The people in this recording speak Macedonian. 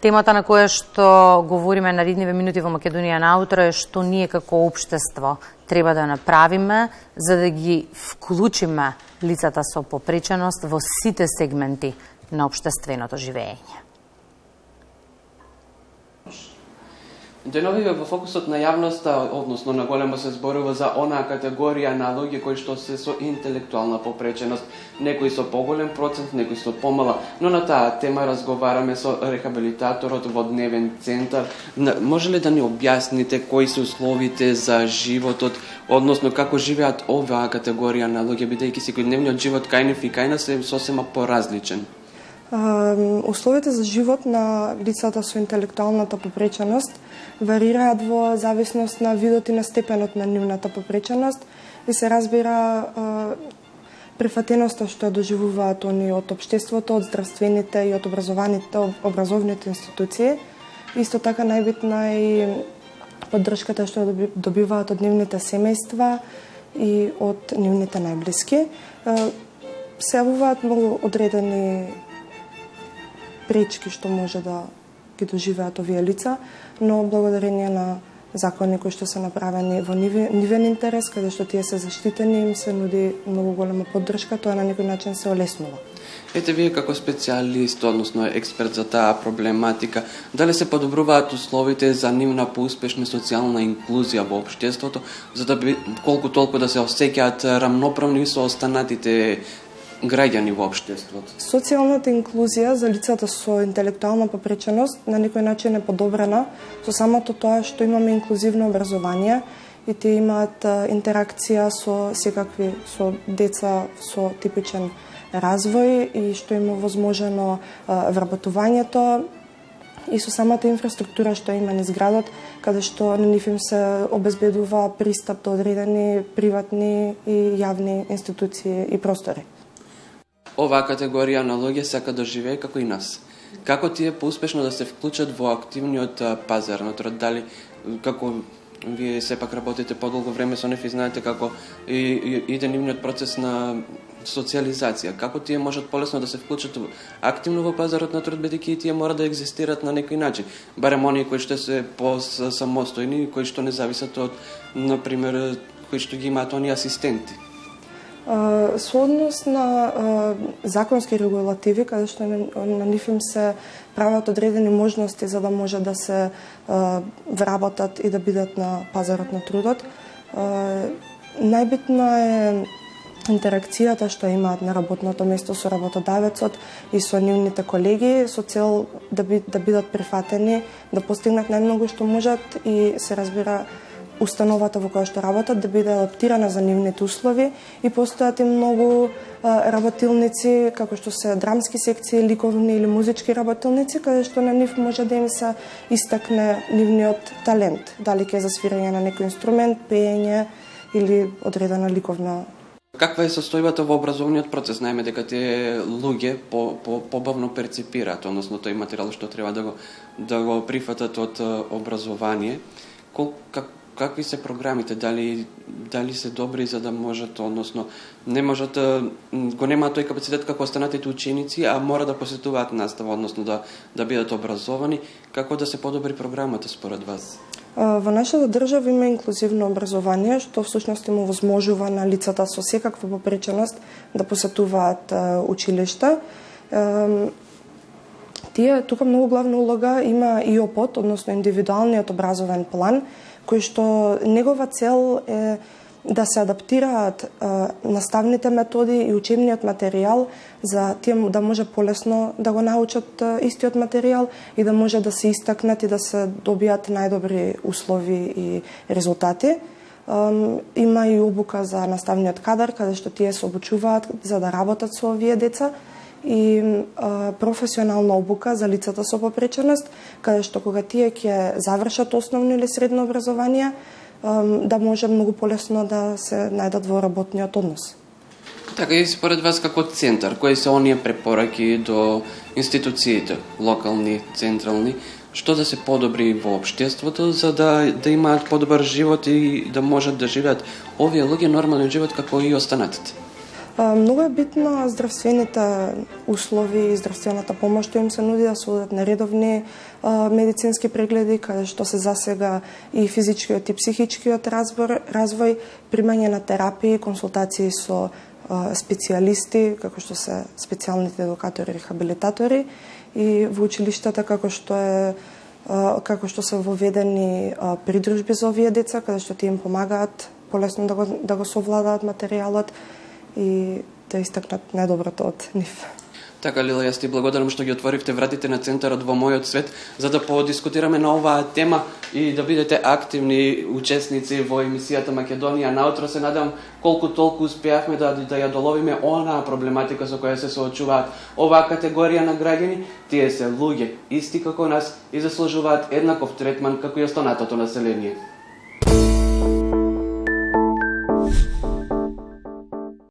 Темата на која што говориме на Ридниве минути во Македонија наутро е што ние како општество треба да направиме за да ги вклучиме лицата со попреченост во сите сегменти на општественото живење. Деновиве во фокусот на јавноста, односно на големо се зборува за онаа категорија на луѓе кои што се со интелектуална попреченост, некои со поголем процент, некои со помала, но на таа тема разговараме со рехабилитаторот во Дневен центар. Може ли да ни објасните кои се условите за животот, односно како живеат оваа категорија на луѓе, бидејќи секојдневниот живот кај нив и кај нас е сосема поразличен? Условите за живот на лицата со интелектуалната попреченост варираат во зависност на видот и на степенот на нивната попреченост и се разбира прифатеноста што ја доживуваат они од општеството, од здравствените и од образовните институции. Исто така најбитна е поддршката што добиваат од нивните семејства и од нивните најблиски. Се јавуваат многу одредени пречки што може да ги доживеат овие лица, но благодарение на закони кои што се направени во нивен интерес, каде што тие се заштитени, им се нуди многу голема поддршка, тоа на некој начин се олеснува. Ете, вие како специјалист, односно експерт за таа проблематика, дали се подобруваат условите за нивна поуспешна социјална инклузија во општеството, за да би колку толку да се осеќаат рамноправни со останатите граѓани во општеството? Социјалната инклузија за лицата со интелектуална попреченост на некој начин е подобрена со самото тоа што имаме инклузивно образование и тие имаат интеракција со секакви, со деца со типичен развој и што им е возможено вработувањето и со самата инфраструктура што има низ градот, каде што на нив им се обезбедува пристап до одредени приватни и јавни институции и простори. Оваа категорија на луѓе сака да живее како и нас. Како тие поуспешно да се вклучат во активниот пазар на труд? Дали како вие сепак работите подолго време со нив и знаете како иде нивниот процес на социализација? Како тие можат полесно да се вклучат активно во пазарот на труд, бидејќи тие мора да екзистират на некој начин? Барем оние кои што се самостојни, кои што не зависат од, например, кои што ги имаат оние асистенти. Со однос на законски регулативи, каде што на нив им се прават одредени можности за да може да се вработат и да бидат на пазарот на трудот, најбитна е интеракцијата што имаат на работното место со работодавецот и со нивните колеги, со цел да бидат прифатени, да постигнат најмногу што можат и се разбира установата во која што работат да биде адаптирана за нивните услови и постојат и многу работилници како што се драмски секции, ликовни или музички работилници, каде што на нив може да им се истакне нивниот талент, дали ќе за свирење на некој инструмент, пеење или одредена ликовна. Каква е состојбата во образовниот процес? Најме дека тие луѓе побавно перципираат, односно тој материјал што треба да го прифатат од образование. Какви се програмите, дали се добри за да можат, односно не можат, го немаат тој капацитет како останатите ученици, а мора да посетуваат настава, односно да бидат образовани, како да се подобри програмата според вас? Во нашата држава има инклузивно образование, што всушност им овозможува на лицата со секаква попреченост да посетуваат училишта. Тука многу главна улога има ИОП-от, односно индивидуалниот образовен план, кој што негова цел е да се адаптираат наставните методи и учебниот материјал за тие да може полесно да го научат истиот материјал и да може да се истакнат и да се добијат најдобри услови и резултати. Има и обука за наставниот кадар, каде што тие се обучуваат за да работат со овие деца и професионална обука за лицата со попреченост, каде што кога тие ќе завршат основно или средно образование, да може многу полесно да се најдат во работниот однос. Така и според вас како центар, кои се оние препораки до институциите, локални, централни, што да се подобри во општеството за да имаат подобар живот и да можат да живеат овие луѓе нормален живот како и останатите? Многу е битно здравствените услови и здравствената помош што им се нуди да се одат на редовни медицински прегледи, каде што се засега и физичкиот и психичкиот развој, примање на терапии, консултации со специјалисти, како што се специјалните едукатори и рехабилитатори, и во училиштата како што се воведени придружби за овие деца, каде што ти им помагаат полесно да го совладаат материјалот и да истакнат најдоброто од нив. Така, Лила, јас ти благодарам што ги отворивте вратите на Центарот во мојот свет, за да подискутираме на оваа тема и да бидете активни учесници во емисијата Македонија наутро. Се надам колку толку успеавме да ја доловиме онаа проблематика со која се соочуваат оваа категорија на граѓани. Тие се луѓе, исти како нас, и заслужуваат еднаков третман како и останатото население.